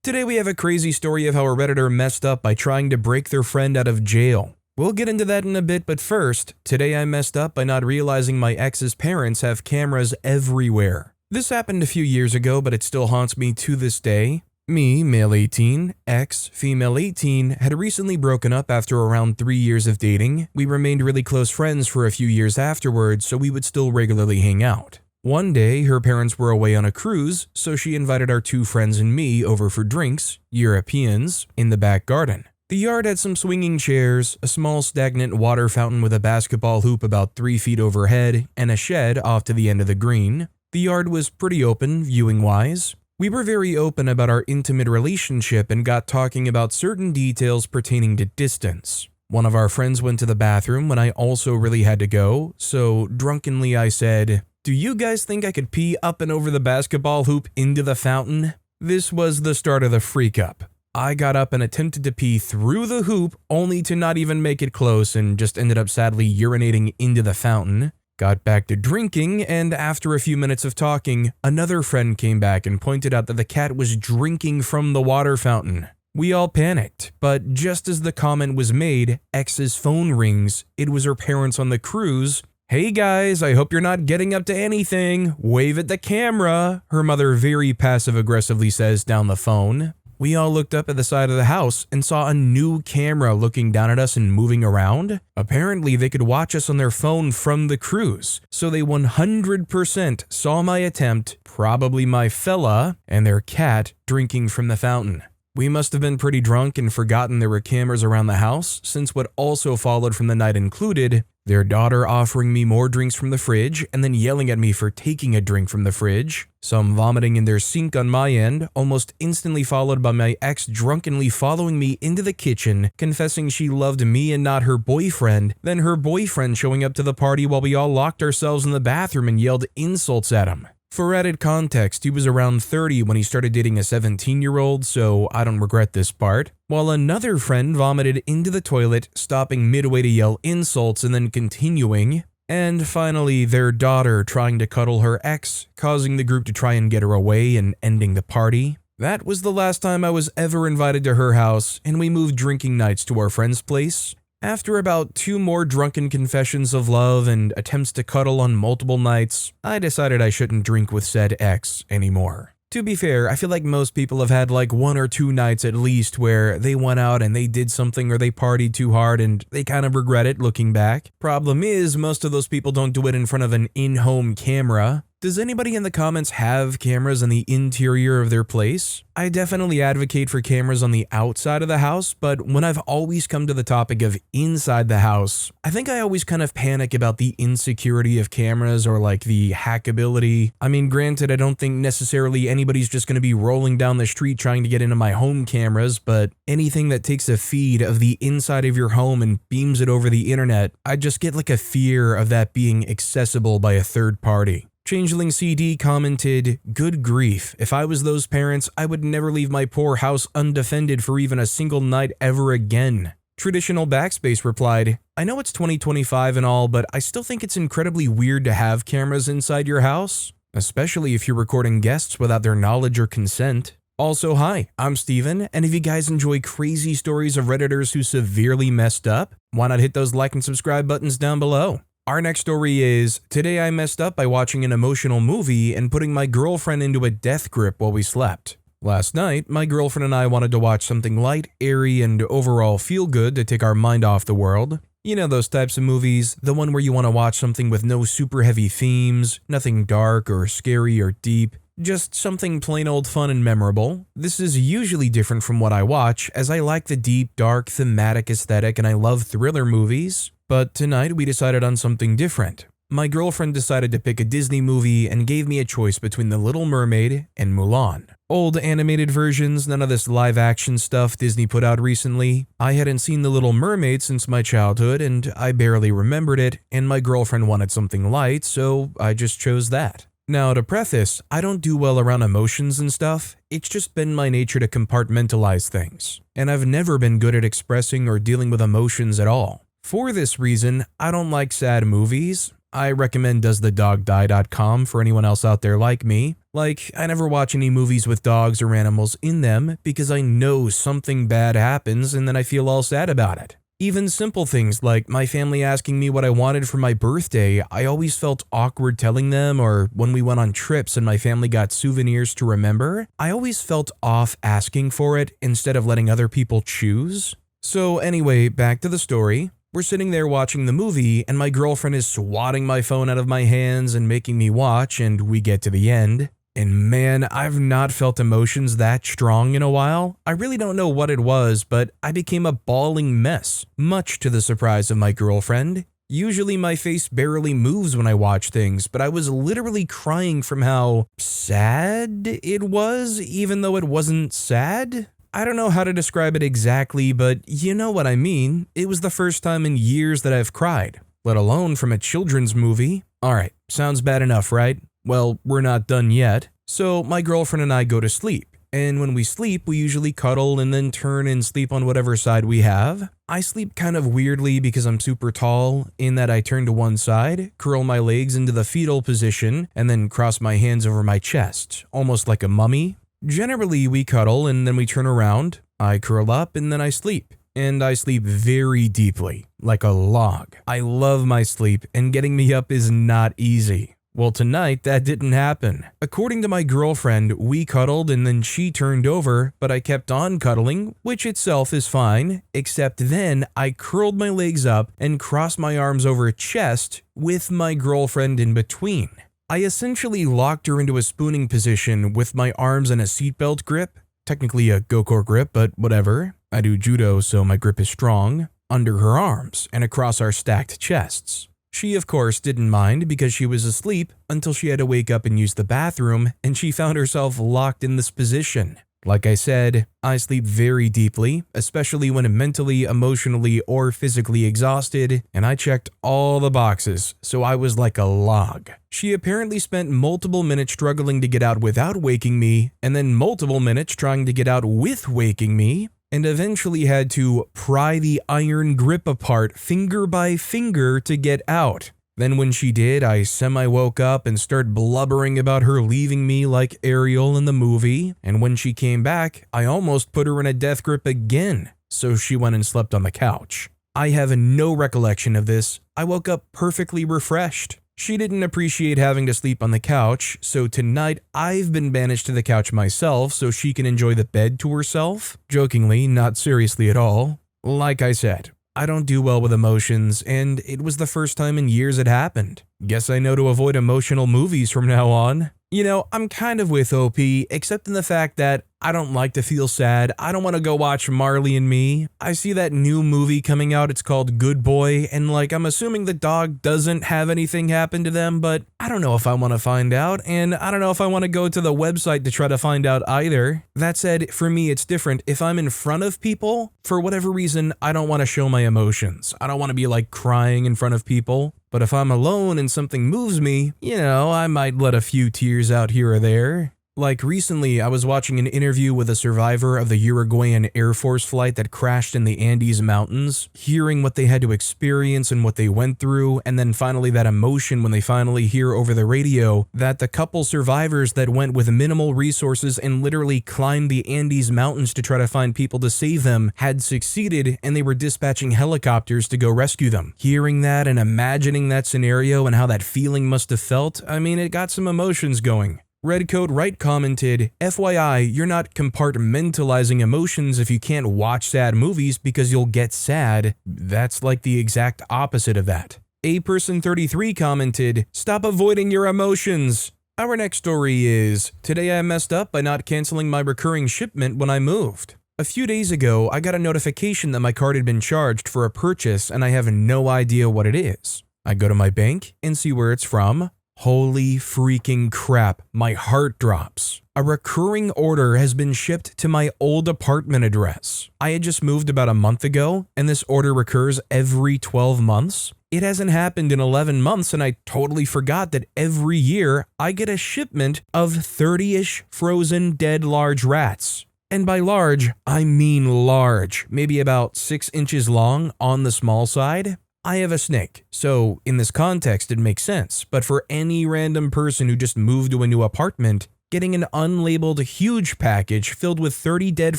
Today we have a crazy story of how a Redditor messed up by trying to break their friend out of jail. We'll get into that in a bit, but first, today I messed up by not realizing my ex's parents have cameras everywhere. This happened a few years ago, but it still haunts me to this day. Me, male 18, ex, female 18, had recently broken up after around 3 years of dating. We remained really close friends for a few years afterwards, so we would still regularly hang out. One day, her parents were away on a cruise, so she invited our two friends and me over for drinks, Europeans, in the back garden. The yard had some swinging chairs, a small stagnant water fountain with a basketball hoop about 3 feet overhead, and a shed off to the end of the green. The yard was pretty open, viewing-wise. We were very open about our intimate relationship and got talking about certain details pertaining to distance. One of our friends went to the bathroom when I also really had to go, so drunkenly I said, "Do you guys think I could pee up and over the basketball hoop into the fountain?" This was the start of the freak-up. I got up and attempted to pee through the hoop, only to not even make it close and just ended up sadly urinating into the fountain. Got back to drinking, and after a few minutes of talking, another friend came back and pointed out that the cat was drinking from the water fountain. We all panicked, but just as the comment was made, X's phone rings. It was her parents on the cruise. "Hey guys, I hope you're not getting up to anything. Wave at the camera," her mother very passive-aggressively says down the phone. We all looked up at the side of the house and saw a new camera looking down at us and moving around. Apparently, they could watch us on their phone from the cruise, so they 100% saw my attempt, probably my fella, and their cat drinking from the fountain. We must have been pretty drunk and forgotten there were cameras around the house, since what also followed from the night included their daughter offering me more drinks from the fridge and then yelling at me for taking a drink from the fridge, some vomiting in their sink on my end, almost instantly followed by my ex drunkenly following me into the kitchen, confessing she loved me and not her boyfriend, then her boyfriend showing up to the party while we all locked ourselves in the bathroom and yelled insults at him. For added context, he was around 30 when he started dating a 17-year-old, so I don't regret this part. While another friend vomited into the toilet, stopping midway to yell insults and then continuing. And finally, their daughter trying to cuddle her ex, causing the group to try and get her away and ending the party. That was the last time I was ever invited to her house, and we moved drinking nights to our friend's place. After about 2 more drunken confessions of love and attempts to cuddle on multiple nights, I decided I shouldn't drink with said ex anymore. To be fair, I feel like most people have had like 1 or 2 nights at least where they went out and they did something or they partied too hard and they kind of regret it looking back. Problem is, most of those people don't do it in front of an in-home camera. Does anybody in the comments have cameras in the interior of their place? I definitely advocate for cameras on the outside of the house, but when I've always come to the topic of inside the house, I think I always kind of panic about the insecurity of cameras or like the hackability. I mean, granted, I don't think necessarily anybody's just going to be rolling down the street trying to get into my home cameras, but anything that takes a feed of the inside of your home and beams it over the internet, I just get like a fear of that being accessible by a third party. Changeling CD commented, "Good grief, if I was those parents, I would never leave my poor house undefended for even a single night ever again." Traditional Backspace replied, "I know it's 2025 and all, but I still think it's incredibly weird to have cameras inside your house, especially if you're recording guests without their knowledge or consent." Also, hi, I'm Steven, and if you guys enjoy crazy stories of Redditors who severely messed up, why not hit those like and subscribe buttons down below? Our next story is, today I messed up by watching an emotional movie and putting my girlfriend into a death grip while we slept. Last night, my girlfriend and I wanted to watch something light, airy, and overall feel good to take our mind off the world. You know those types of movies, the one where you want to watch something with no super heavy themes, nothing dark or scary or deep, just something plain old fun and memorable. This is usually different from what I watch, as I like the deep, dark, thematic aesthetic and I love thriller movies. But tonight we decided on something different. My girlfriend decided to pick a Disney movie and gave me a choice between The Little Mermaid and Mulan. Old animated versions, none of this live action stuff Disney put out recently. I hadn't seen The Little Mermaid since my childhood and I barely remembered it, and my girlfriend wanted something light, so I just chose that. Now to preface, I don't do well around emotions and stuff. It's just been my nature to compartmentalize things, and I've never been good at expressing or dealing with emotions at all. For this reason, I don't like sad movies. I recommend doesthedogdie.com for anyone else out there like me. Like, I never watch any movies with dogs or animals in them because I know something bad happens and then I feel all sad about it. Even simple things like my family asking me what I wanted for my birthday, I always felt awkward telling them, or when we went on trips and my family got souvenirs to remember, I always felt off asking for it instead of letting other people choose. So anyway, back to the story. We're sitting there watching the movie and my girlfriend is swatting my phone out of my hands and making me watch, and we get to the end. And man, I've not felt emotions that strong in a while. I really don't know what it was, but I became a bawling mess, much to the surprise of my girlfriend. Usually my face barely moves when I watch things, but I was literally crying from how sad it was, even though it wasn't sad. I don't know how to describe it exactly, but you know what I mean. It was the first time in years that I've cried, let alone from a children's movie. Alright, sounds bad enough, right? Well, we're not done yet. So my girlfriend and I go to sleep, and when we sleep, we usually cuddle and then turn and sleep on whatever side we have. I sleep kind of weirdly because I'm super tall, in that I turn to one side, curl my legs into the fetal position, and then cross my hands over my chest, almost like a mummy. Generally, we cuddle and then we turn around, I curl up, and then I sleep. And I sleep very deeply, like a log. I love my sleep, and getting me up is not easy. Well, tonight, that didn't happen. According to my girlfriend, we cuddled and then she turned over, but I kept on cuddling, which itself is fine, except then I curled my legs up and crossed my arms over her chest with my girlfriend in between. I essentially locked her into a spooning position with my arms in a seatbelt grip, technically a Gokor grip, but whatever. I do judo, so my grip is strong, under her arms and across our stacked chests. She, of course, didn't mind because she was asleep until she had to wake up and use the bathroom, and she found herself locked in this position. Like I said, I sleep very deeply, especially when I'm mentally, emotionally, or physically exhausted, and I checked all the boxes, so I was like a log. She apparently spent multiple minutes struggling to get out without waking me, and then multiple minutes trying to get out with waking me, and eventually had to pry the iron grip apart finger by finger to get out. Then when she did, I semi-woke up and started blubbering about her leaving me like Ariel in the movie, and when she came back, I almost put her in a death grip again, so she went and slept on the couch. I have no recollection of this. I woke up perfectly refreshed. She didn't appreciate having to sleep on the couch, so tonight I've been banished to the couch myself so she can enjoy the bed to herself. Jokingly, not seriously at all. Like I said, I don't do well with emotions, and it was the first time in years it happened. Guess I know to avoid emotional movies from now on. You know, I'm kind of with OP, except in the fact that I don't like to feel sad. I don't want to go watch Marley and Me. I see that new movie coming out, it's called Good Boy, and like I'm assuming the dog doesn't have anything happen to them, but I don't know if I want to find out, and I don't know if I want to go to the website to try to find out either. That said, for me it's different. If I'm in front of people, for whatever reason, I don't want to show my emotions. I don't want to be like crying in front of people. But if I'm alone and something moves me, you know, I might let a few tears out here or there. Like recently, I was watching an interview with a survivor of the Uruguayan Air Force flight that crashed in the Andes Mountains, hearing what they had to experience and what they went through, and then finally that emotion when they finally hear over the radio that the couple survivors that went with minimal resources and literally climbed the Andes Mountains to try to find people to save them had succeeded, and they were dispatching helicopters to go rescue them. Hearing that and imagining that scenario and how that feeling must have felt, I mean, it got some emotions going. Redcode Right commented, FYI, you're not compartmentalizing emotions if you can't watch sad movies because you'll get sad. That's like the exact opposite of that. A-Person33 commented, stop avoiding your emotions. Our next story is, today I messed up by not canceling my recurring shipment when I moved. A few days ago, I got a notification that my card had been charged for a purchase and I have no idea what it is. I go to my bank and see where it's from. Holy freaking crap, my heart drops. A recurring order has been shipped to my old apartment address. I had just moved about a month ago, and this order recurs every 12 months. It hasn't happened in 11 months, and I totally forgot that every year I get a shipment of 30-ish frozen dead large rats. And by large, I mean large, maybe about 6 inches long on the small side. I have a snake, so in this context it makes sense, but for any random person who just moved to a new apartment, getting an unlabeled huge package filled with 30 dead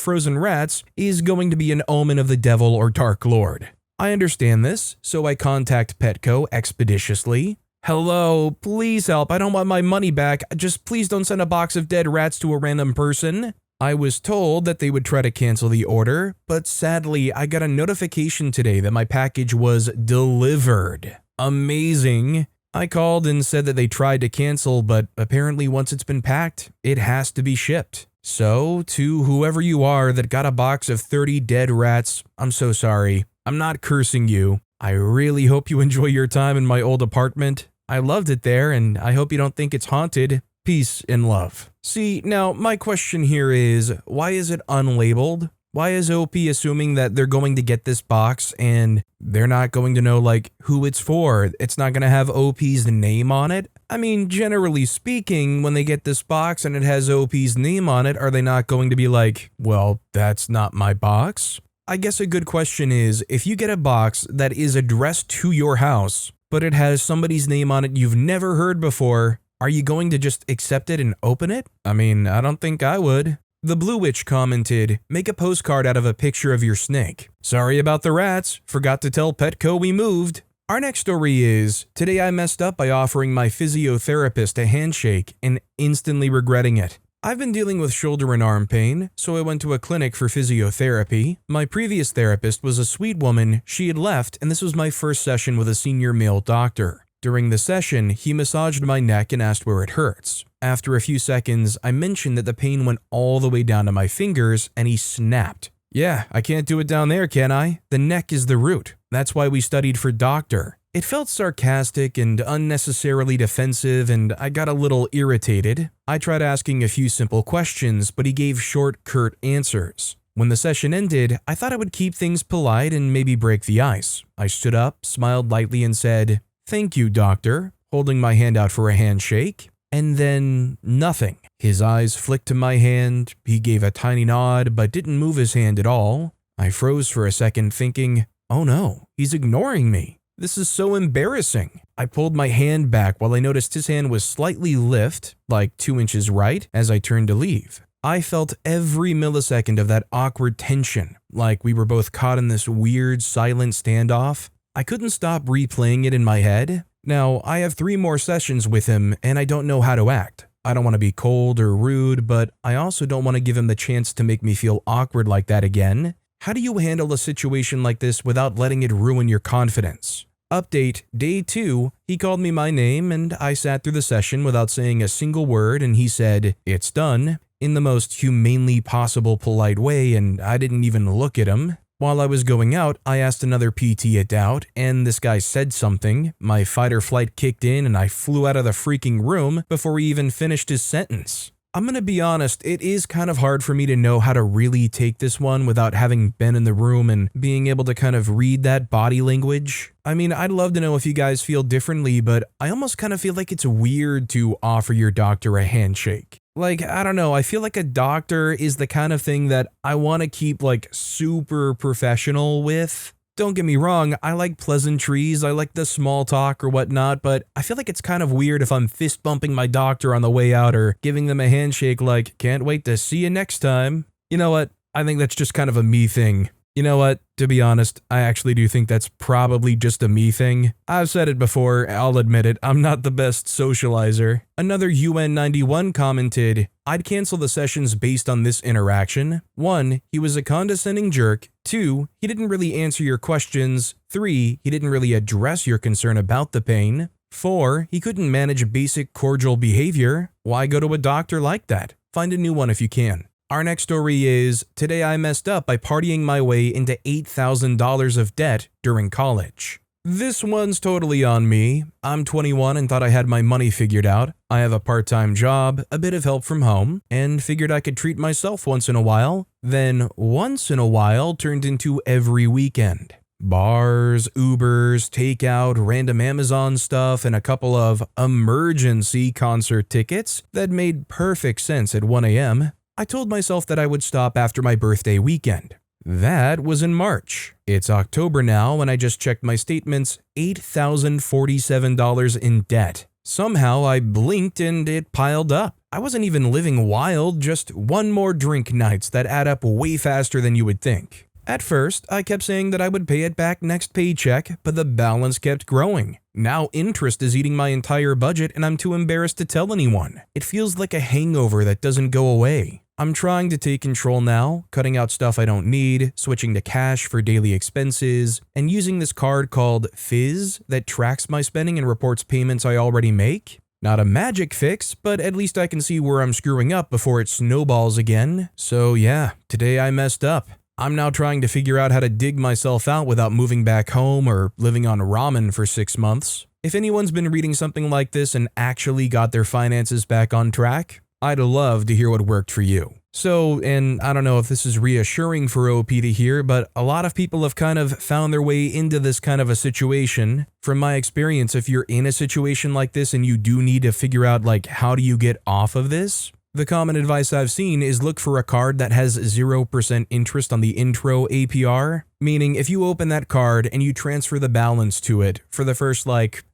frozen rats is going to be an omen of the devil or Dark Lord. I understand this, so I contact Petco expeditiously. Hello, please help, I don't want my money back, just please don't send a box of dead rats to a random person. I was told that they would try to cancel the order, but sadly I got a notification today that my package was delivered. Amazing. I called and said that they tried to cancel, but apparently once it's been packed, it has to be shipped. So, to whoever you are that got a box of 30 dead rats, I'm so sorry. I'm not cursing you. I really hope you enjoy your time in my old apartment. I loved it there, and I hope you don't think it's haunted. Peace and love. See, now my question here is, why is it unlabeled? Why is OP assuming that they're going to get this box and they're not going to know like who it's for? It's not going to have OP's name on it? I mean, generally speaking, when they get this box and it has OP's name on it, are they not going to be like, well, that's not my box? I guess a good question is, if you get a box that is addressed to your house, but it has somebody's name on it you've never heard before, are you going to just accept it and open it? I mean, I don't think I would. The Blue Witch commented, make a postcard out of a picture of your snake. Sorry about the rats, forgot to tell Petco we moved. Our next story is, today I messed up by offering my physiotherapist a handshake and instantly regretting it. I've been dealing with shoulder and arm pain, so I went to a clinic for physiotherapy. My previous therapist was a sweet woman, she had left, and this was my first session with a senior male doctor. During the session, he massaged my neck and asked where it hurts. After a few seconds, I mentioned that the pain went all the way down to my fingers, and he snapped. Yeah, I can't do it down there, can I? The neck is the root. That's why we studied for doctor. It felt sarcastic and unnecessarily defensive, and I got a little irritated. I tried asking a few simple questions, but he gave short, curt answers. When the session ended, I thought I would keep things polite and maybe break the ice. I stood up, smiled lightly, and said, "Thank you, doctor," holding my hand out for a handshake. And then nothing. His eyes flicked to my hand, he gave a tiny nod but didn't move his hand at all. I froze for a second thinking, oh no, he's ignoring me. This is so embarrassing. I pulled my hand back while I noticed his hand was slightly lift, like 2 inches right, as I turned to leave. I felt every millisecond of that awkward tension, like we were both caught in this weird silent standoff. I couldn't stop replaying it in my head. Now, I have 3 more sessions with him and I don't know how to act. I don't want to be cold or rude, but I also don't want to give him the chance to make me feel awkward like that again. How do you handle a situation like this without letting it ruin your confidence? Update, day 2, he called me my name and I sat through the session without saying a single word and he said, "It's done," in the most humanely possible polite way, and I didn't even look at him. While I was going out, I asked another PT it out, and this guy said something. My fight or flight kicked in and I flew out of the freaking room before he even finished his sentence. I'm gonna be honest, it is kind of hard for me to know how to really take this one without having been in the room and being able to kind of read that body language. I mean, I'd love to know if you guys feel differently, but I almost kind of feel like it's weird to offer your doctor a handshake. Like, I don't know, I feel like a doctor is the kind of thing that I want to keep like super professional with. Don't get me wrong, I like pleasantries, I like the small talk or whatnot, but I feel like it's kind of weird if I'm fist bumping my doctor on the way out or giving them a handshake like, "Can't wait to see you next time." You know what? I think that's just kind of a me thing. You know what? To be honest, I actually do think that's probably just a me thing. I've said it before, I'll admit it, I'm not the best socializer. Another UN91 commented, "I'd cancel the sessions based on this interaction. 1, he was a condescending jerk. 2, he didn't really answer your questions. 3, he didn't really address your concern about the pain. 4, he couldn't manage basic cordial behavior. Why go to a doctor like that? Find a new one if you can." Our next story is, today I messed up by partying my way into $8,000 of debt during college. This one's totally on me. I'm 21 and thought I had my money figured out. I have a part-time job, a bit of help from home, and figured I could treat myself once in a while. Then once in a while turned into every weekend. Bars, Ubers, takeout, random Amazon stuff, and a couple of emergency concert tickets that made perfect sense at 1 a.m. I told myself that I would stop after my birthday weekend. That was in March. It's October now and I just checked my statements, $8,047 in debt. Somehow I blinked and it piled up. I wasn't even living wild, just one more drink nights that add up way faster than you would think. At first, I kept saying that I would pay it back next paycheck, but the balance kept growing. Now interest is eating my entire budget and I'm too embarrassed to tell anyone. It feels like a hangover that doesn't go away. I'm trying to take control now, cutting out stuff I don't need, switching to cash for daily expenses, and using this card called Fizz that tracks my spending and reports payments I already make. Not a magic fix, but at least I can see where I'm screwing up before it snowballs again. So yeah, today I messed up. I'm now trying to figure out how to dig myself out without moving back home or living on ramen for 6 months. If anyone's been reading something like this and actually got their finances back on track, I'd love to hear what worked for you. So, and I don't know if this is reassuring for OP to hear, but a lot of people have kind of found their way into this kind of a situation. From my experience, if you're in a situation like this and you do need to figure out like how do you get off of this, the common advice I've seen is look for a card that has 0% interest on the intro APR, meaning if you open that card and you transfer the balance to it for the first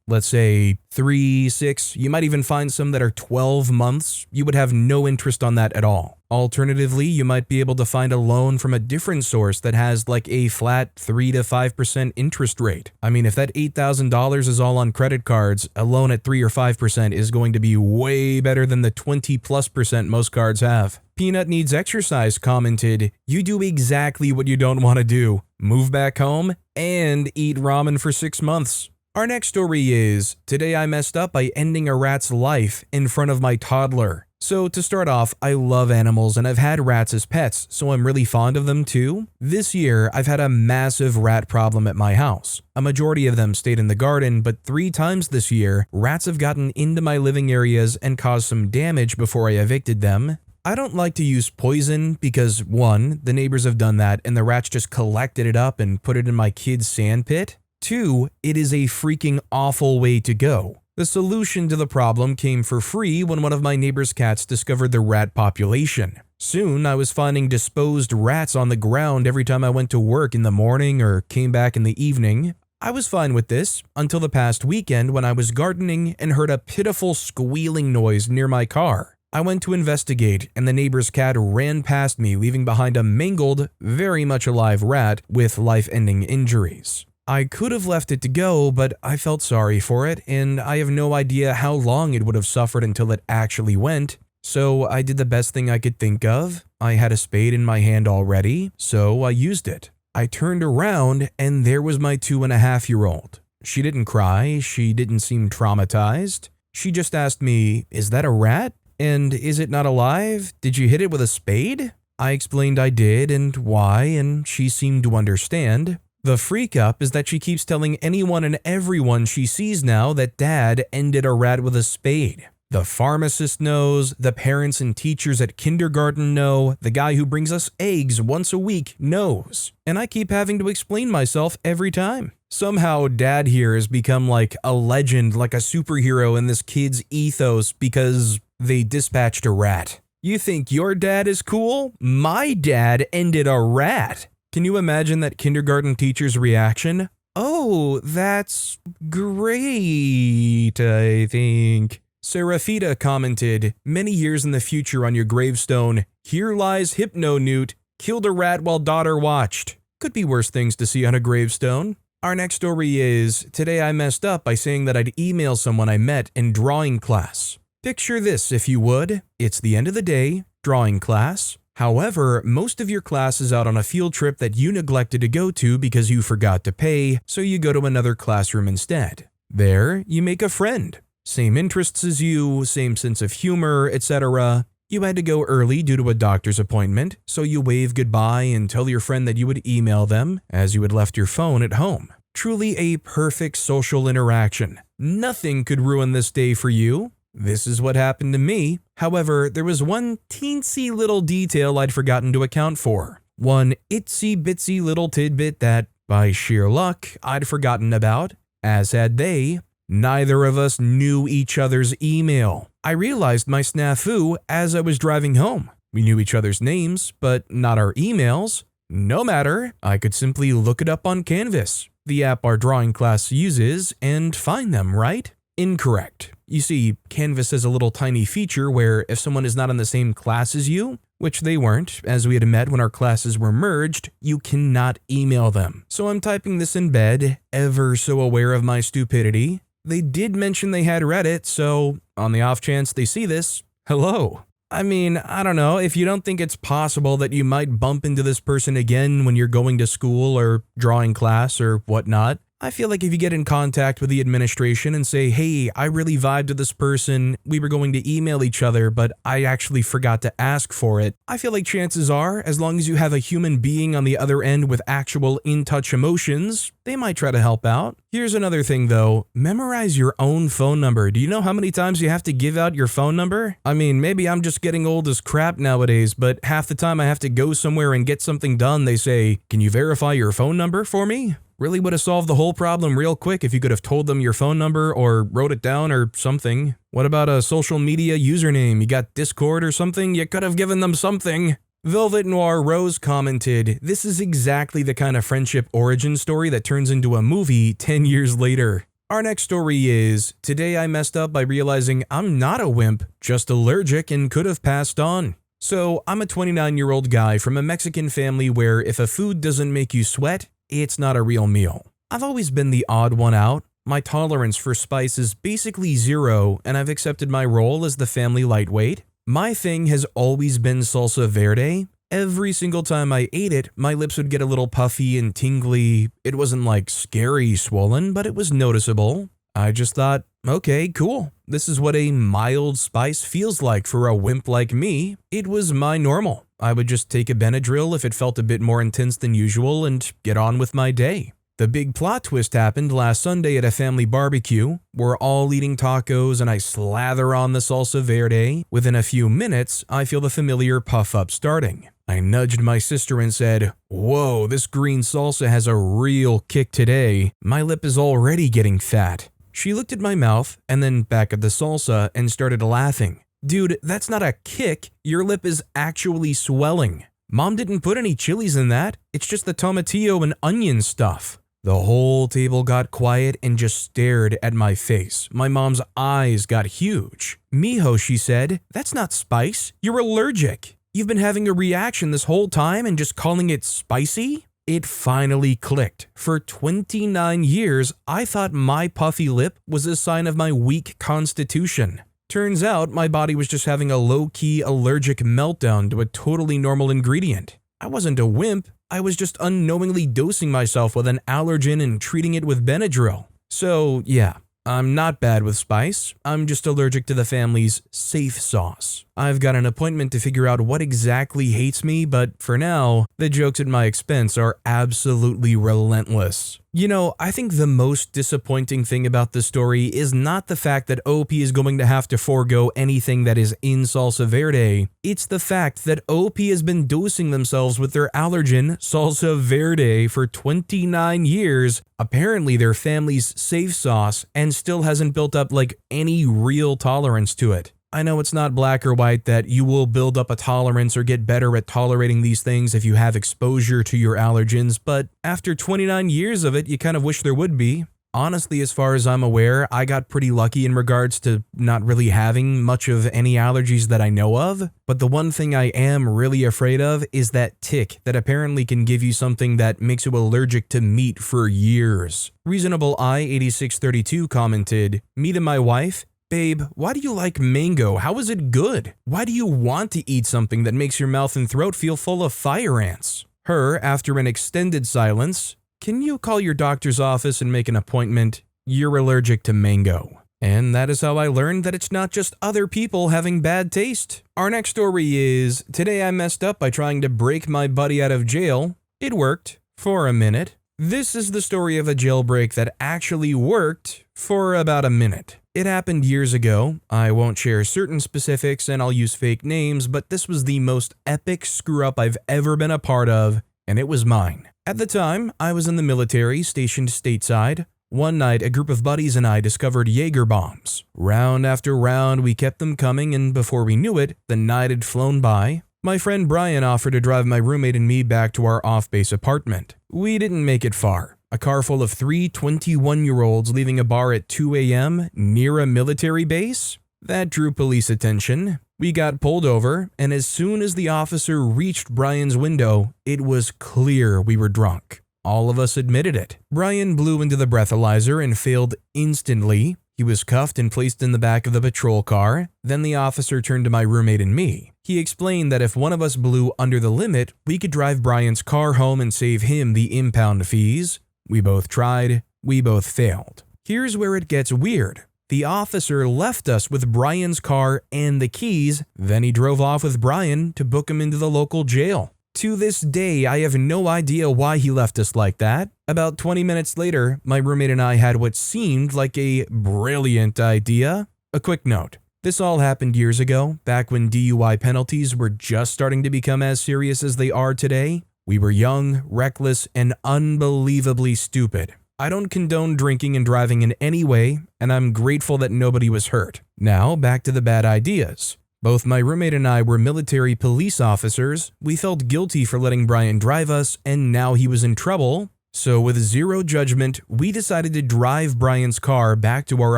let's say 3, 6, you might even find some that are 12 months, you would have no interest on that at all. Alternatively, you might be able to find a loan from a different source that has a flat 3 to 5% interest rate. I mean, if that $8,000 is all on credit cards, a loan at 3 or 5% is going to be way better than the 20+% most cards have. Peanut Needs Exercise commented, "You do exactly what you don't want to do. Move back home and eat ramen for 6 months." Our next story is, today I messed up by ending a rat's life in front of my toddler. So to start off, I love animals and I've had rats as pets, so I'm really fond of them too. This year, I've had a massive rat problem at my house. A majority of them stayed in the garden, but 3 times this year, rats have gotten into my living areas and caused some damage before I evicted them. I don't like to use poison because 1, the neighbors have done that and the rats just collected it up and put it in my kid's sand pit. 2, it is a freaking awful way to go. The solution to the problem came for free when one of my neighbor's cats discovered the rat population. Soon, I was finding disposed rats on the ground every time I went to work in the morning or came back in the evening. I was fine with this until the past weekend when I was gardening and heard a pitiful squealing noise near my car. I went to investigate and the neighbor's cat ran past me, leaving behind a mangled, very much alive rat with life-ending injuries. I could have left it to go, but I felt sorry for it, and I have no idea how long it would have suffered until it actually went. So I did the best thing I could think of. I had a spade in my hand already, so I used it. I turned around, and there was my 2.5-year-old. She didn't cry, she didn't seem traumatized. She just asked me, "Is that a rat? And is it not alive? Did you hit it with a spade?" I explained I did and why, and she seemed to understand. The freak up is that she keeps telling anyone and everyone she sees now that Dad ended a rat with a spade. The pharmacist knows, the parents and teachers at kindergarten know, the guy who brings us eggs once a week knows. And I keep having to explain myself every time. Somehow Dad here has become like a legend, like a superhero in this kid's ethos because they dispatched a rat. You think your dad is cool? My dad ended a rat. Can you imagine that kindergarten teacher's reaction? "Oh, that's great, I think." Serafita commented, "Many years in the future on your gravestone, here lies Hypno-Newt, killed a rat while daughter watched." Could be worse things to see on a gravestone. Our next story is, today I messed up by saying that I'd email someone I met in drawing class. Picture this if you would. It's the end of the day, drawing class. However, most of your class is out on a field trip that you neglected to go to because you forgot to pay, so you go to another classroom instead. There, you make a friend. Same interests as you, same sense of humor, etc. You had to go early due to a doctor's appointment, so you wave goodbye and tell your friend that you would email them, as you had left your phone at home. Truly a perfect social interaction. Nothing could ruin this day for you. This is what happened to me. However, there was one teensy little detail I'd forgotten to account for. One itsy bitsy little tidbit that, by sheer luck, I'd forgotten about, as had they. Neither of us knew each other's email. I realized my snafu as I was driving home. We knew each other's names, but not our emails. No matter, I could simply look it up on Canvas, the app our drawing class uses, and find them, right? Incorrect. You see, Canvas has a little tiny feature where if someone is not in the same class as you, which they weren't, as we had met when our classes were merged, you cannot email them. So I'm typing this in bed, ever so aware of my stupidity. They did mention they had read it, so on the off chance they see this, hello. I mean, I don't know, if you don't think it's possible that you might bump into this person again when you're going to school or drawing class or whatnot, I feel like if you get in contact with the administration and say, hey, I really vibed to this person, we were going to email each other, but I actually forgot to ask for it, I feel like chances are, as long as you have a human being on the other end with actual in-touch emotions, they might try to help out. Here's another thing though, memorize your own phone number. Do you know how many times you have to give out your phone number? I mean, maybe I'm just getting old as crap nowadays, but half the time I have to go somewhere and get something done, they say, can you verify your phone number for me? Really would have solved the whole problem real quick if you could have told them your phone number or wrote it down or something. What about a social media username? You got Discord or something? You could have given them something. Velvet Noir Rose commented, this is exactly the kind of friendship origin story that turns into a movie 10 years later. Our next story is, today I messed up by realizing I'm not a wimp, just allergic and could have passed on. So I'm a 29-year-old guy from a Mexican family where if a food doesn't make you sweat, it's not a real meal. I've always been the odd one out. My tolerance for spice is basically zero, and I've accepted my role as the family lightweight. My thing has always been salsa verde. Every single time I ate it, my lips would get a little puffy and tingly. It wasn't like scary swollen, but it was noticeable. I just thought, okay, cool. This is what a mild spice feels like for a wimp like me. It was my normal. I would just take a Benadryl if it felt a bit more intense than usual and get on with my day. The big plot twist happened last Sunday at a family barbecue. We're all eating tacos and I slather on the salsa verde. Within a few minutes, I feel the familiar puff up starting. I nudged my sister and said, whoa, this green salsa has a real kick today. My lip is already getting fat. She looked at my mouth and then back at the salsa and started laughing. Dude, that's not a kick. Your lip is actually swelling. Mom didn't put any chilies in that. It's just the tomatillo and onion stuff. The whole table got quiet and just stared at my face. My mom's eyes got huge. Mijo, she said, that's not spice. You're allergic. You've been having a reaction this whole time and just calling it spicy? It finally clicked. For 29 years, I thought my puffy lip was a sign of my weak constitution. Turns out my body was just having a low-key allergic meltdown to a totally normal ingredient. I wasn't a wimp, I was just unknowingly dosing myself with an allergen and treating it with Benadryl. So yeah, I'm not bad with spice, I'm just allergic to the family's safe sauce. I've got an appointment to figure out what exactly hates me, but for now, the jokes at my expense are absolutely relentless. You know, I think the most disappointing thing about this story is not the fact that OP is going to have to forego anything that is in salsa verde. It's the fact that OP has been dosing themselves with their allergen, salsa verde, for 29 years, apparently their family's safe sauce, and still hasn't built up like any real tolerance to it. I know it's not black or white that you will build up a tolerance or get better at tolerating these things if you have exposure to your allergens, but after 29 years of it, you kind of wish there would be. Honestly, as far as I'm aware, I got pretty lucky in regards to not really having much of any allergies that I know of, but the one thing I am really afraid of is that tick that apparently can give you something that makes you allergic to meat for years. Reasonable Eye 8632 commented, "Me to my wife, babe, why do you like mango? How is it good? Why do you want to eat something that makes your mouth and throat feel full of fire ants?" Her, after an extended silence, "Can you call your doctor's office and make an appointment? You're allergic to mango." And that is how I learned that it's not just other people having bad taste. Our next story is, today I messed up by trying to break my buddy out of jail. It worked. For a minute. This is the story of a jailbreak that actually worked for about a minute. It happened years ago. I won't share certain specifics and I'll use fake names, but this was the most epic screw-up I've ever been a part of, and it was mine. At the time, I was in the military, stationed stateside. One night, a group of buddies and I discovered Jaeger bombs. Round after round, we kept them coming, and before we knew it, the night had flown by. My friend Brian offered to drive my roommate and me back to our off-base apartment. We didn't make it far. A car full of three 21-year-olds leaving a bar at 2 a.m. near a military base? That drew police attention. We got pulled over, and as soon as the officer reached Brian's window, it was clear we were drunk. All of us admitted it. Brian blew into the breathalyzer and failed instantly. He was cuffed and placed in the back of the patrol car. Then the officer turned to my roommate and me. He explained that if one of us blew under the limit, we could drive Brian's car home and save him the impound fees. We both tried. We both failed. Here's where it gets weird. The officer left us with Brian's car and the keys, then he drove off with Brian to book him into the local jail. To this day, I have no idea why he left us like that. About 20 minutes later, my roommate and I had what seemed like a brilliant idea. A quick note. This all happened years ago, back when DUI penalties were just starting to become as serious as they are today. We were young, reckless, and unbelievably stupid. I don't condone drinking and driving in any way, and I'm grateful that nobody was hurt. Now, back to the bad ideas. Both my roommate and I were military police officers. We felt guilty for letting Brian drive us, and now he was in trouble. So with zero judgment, we decided to drive Brian's car back to our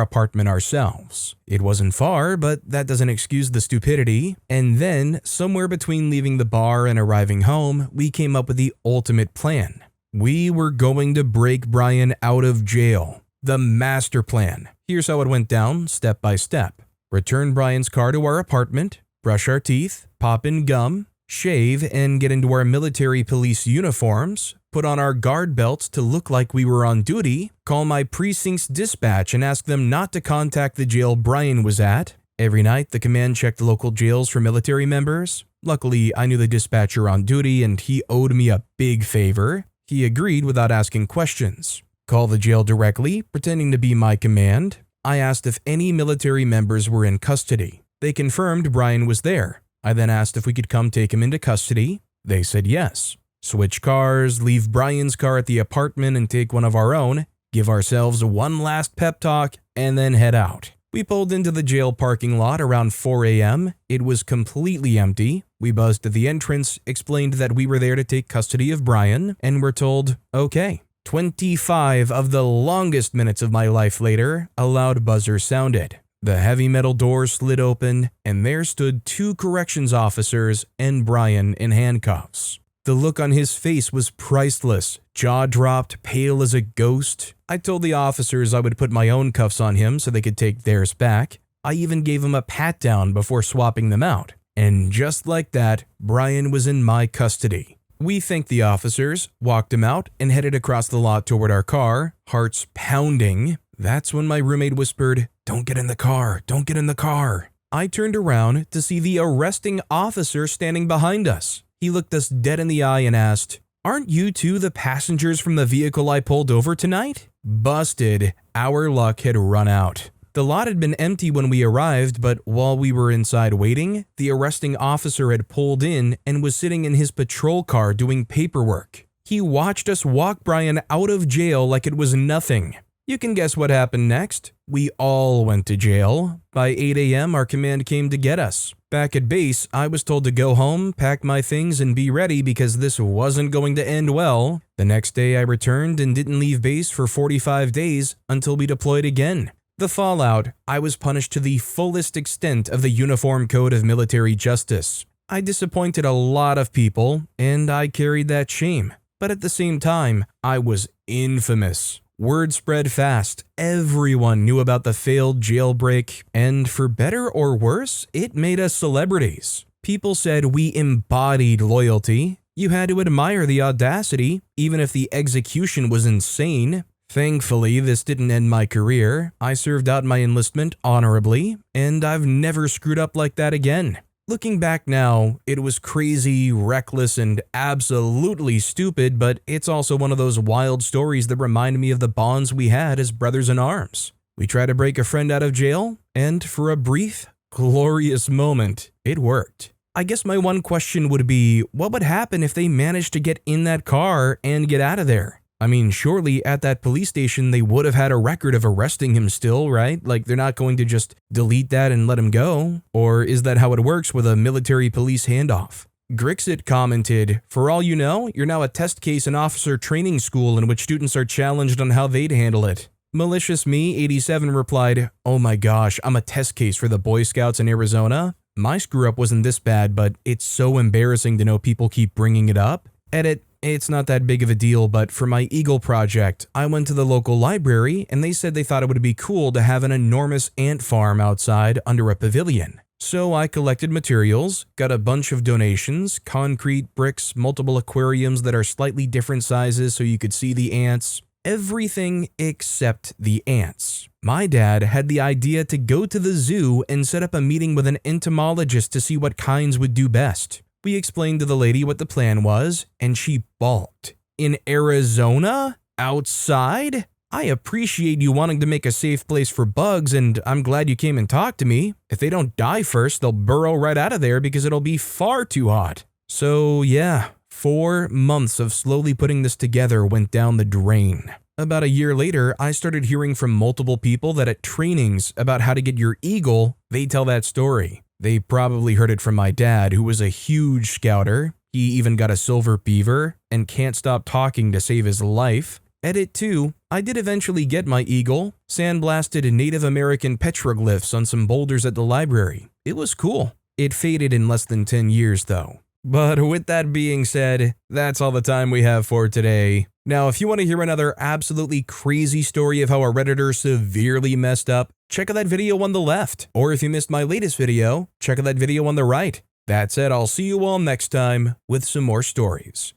apartment ourselves. It wasn't far, but that doesn't excuse the stupidity. And then, somewhere between leaving the bar and arriving home, we came up with the ultimate plan. We were going to break Brian out of jail. The master plan. Here's how it went down, step by step. Return Brian's car to our apartment, brush our teeth, pop in gum, shave, and get into our military police uniforms, put on our guard belts to look like we were on duty, call my precinct's dispatch and ask them not to contact the jail Brian was at. Every night, the command checked the local jails for military members. Luckily, I knew the dispatcher on duty and he owed me a big favor. He agreed without asking questions. Call the jail directly, pretending to be my command. I asked if any military members were in custody. They confirmed Brian was there. I then asked if we could come take him into custody. They said yes. Switch cars, leave Brian's car at the apartment and take one of our own, give ourselves one last pep talk, and then head out. We pulled into the jail parking lot around 4 a.m. It was completely empty. We buzzed at the entrance, explained that we were there to take custody of Brian, and were told, okay. 25 of the longest minutes of my life later, a loud buzzer sounded. The heavy metal door slid open, and there stood two corrections officers and Brian in handcuffs. The look on his face was priceless, jaw dropped, pale as a ghost. I told the officers I would put my own cuffs on him so they could take theirs back. I even gave him a pat down before swapping them out. And just like that, Brian was in my custody. We thanked the officers, walked him out, and headed across the lot toward our car, hearts pounding. That's when my roommate whispered, "Don't get in the car, don't get in the car." I turned around to see the arresting officer standing behind us. He looked us dead in the eye and asked, "Aren't you two the passengers from the vehicle I pulled over tonight?" Busted. Our luck had run out. The lot had been empty when we arrived, but while we were inside waiting, the arresting officer had pulled in and was sitting in his patrol car doing paperwork. He watched us walk Brian out of jail like it was nothing. You can guess what happened next. We all went to jail. By 8 a.m., our command came to get us. Back at base, I was told to go home, pack my things, and be ready because this wasn't going to end well. The next day, I returned and didn't leave base for 45 days until we deployed again. The fallout, I was punished to the fullest extent of the Uniform Code of Military Justice. I disappointed a lot of people, and I carried that shame. But at the same time, I was infamous. Word spread fast. Everyone knew about the failed jailbreak, and for better or worse, it made us celebrities. People said we embodied loyalty. You had to admire the audacity, even if the execution was insane. Thankfully, this didn't end my career. I served out my enlistment honorably, and I've never screwed up like that again. Looking back now, it was crazy, reckless, and absolutely stupid, but it's also one of those wild stories that remind me of the bonds we had as brothers in arms. We tried to break a friend out of jail, and for a brief, glorious moment, it worked. I guess my one question would be, what would happen if they managed to get in that car and get out of there? I mean, surely at that police station, they would have had a record of arresting him still, right? Like, they're not going to just delete that and let him go. Or is that how it works with a military police handoff? Grixit commented, "For all you know, you're now a test case in officer training school in which students are challenged on how they'd handle it." Malicious Me 87 replied, "Oh my gosh, I'm a test case for the Boy Scouts in Arizona. My screw up wasn't this bad, but it's so embarrassing to know people keep bringing it up." Edit, it's not that big of a deal, but for my Eagle project, I went to the local library and they said they thought it would be cool to have an enormous ant farm outside under a pavilion. So I collected materials, got a bunch of donations, concrete, bricks, multiple aquariums that are slightly different sizes so you could see the ants. Everything except the ants. My dad had the idea to go to the zoo and set up a meeting with an entomologist to see what kinds would do best. We explained to the lady what the plan was, and she balked. In Arizona? Outside? I appreciate you wanting to make a safe place for bugs, and I'm glad you came and talked to me. If they don't die first, they'll burrow right out of there because it'll be far too hot. So yeah, 4 months of slowly putting this together went down the drain. About a year later, I started hearing from multiple people that at trainings about how to get your Eagle, they tell that story. They probably heard it from my dad, who was a huge scouter. He even got a silver beaver and can't stop talking to save his life. Edit 2, I did eventually get my Eagle, sandblasted Native American petroglyphs on some boulders at the library. It was cool. It faded in less than 10 years though. But with that being said, that's all the time we have for today. Now, if you want to hear another absolutely crazy story of how a Redditor severely messed up, check out that video on the left. Or if you missed my latest video, check out that video on the right. That said, I'll see you all next time with some more stories.